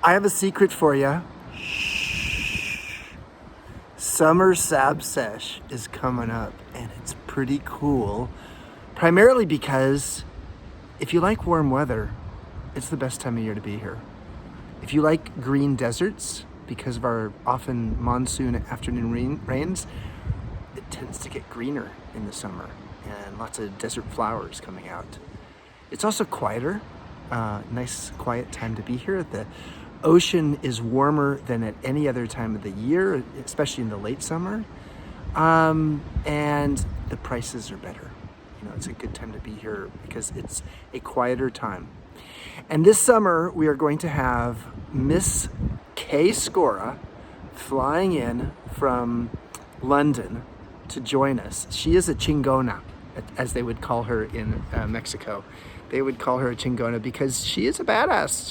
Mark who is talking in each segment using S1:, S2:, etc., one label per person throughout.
S1: I have a secret for you. Summer SabSesh is coming up, and it's pretty cool. Primarily because if you like warm weather, it's the best time of year to be here. If you like green deserts, because of our often monsoon afternoon rains, it tends to get greener in the summer and lots of desert flowers coming out. It's also quieter, nice quiet time to be here. The ocean is warmer than at any other time of the year, especially in the late summer, and the prices are better. You know, it's a good time to be here because it's a quieter time. And this summer we are going to have Miss Kay Scora flying in from London to join us. She is a chingona, as they would call her in Mexico. They would call her a chingona because she is a badass.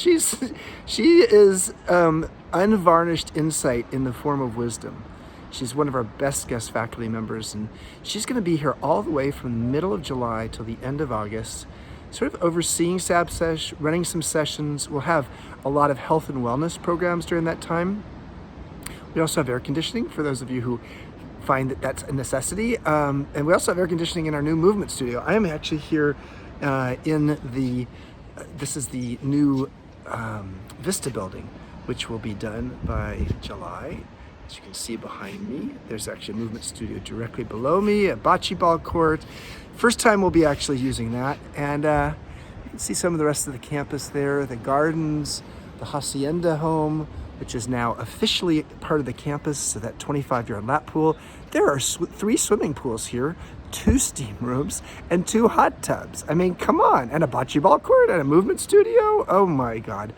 S1: She is unvarnished insight in the form of wisdom. She's one of our best guest faculty members, and she's going to be here all the way from the middle of July till the end of August, sort of overseeing SabSesh, running some sessions. We'll have a lot of health and wellness programs during that time. We also have air conditioning for those of you who find that that's a necessity. And we also have air conditioning in our new movement studio. I am actually here this is the new Vista building, which will be done by July. As you can see behind me, there's actually a movement studio directly below me, a bocce ball court. First time we'll be actually using that. And you can see some of the rest of the campus there, the gardens, the Hacienda home, which is now officially part of the campus, so that 25-yard lap pool. There are 3 swimming pools here, 2 steam rooms, and 2 hot tubs. I mean, come on, and a bocce ball court and a movement studio. Oh my God.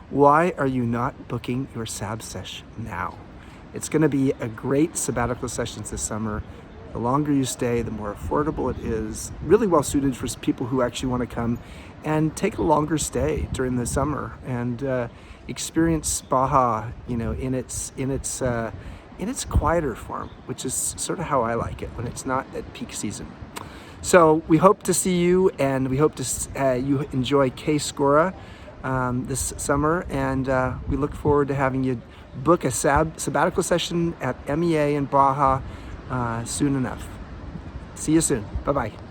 S1: Why are you not booking your SabSesh now? It's gonna be a great sabbatical sessions this summer. The longer you stay, the more affordable it is. Really well suited for people who actually wanna come and take a longer stay during the summer and experience Baja, you know, in its quieter form, which is sort of how I like it when it's not at peak season. So we hope to see you, and we hope to you enjoy Kay Scora this summer, and we look forward to having you book a sabbatical session at MEA in Baja soon enough. See you soon. Bye-bye.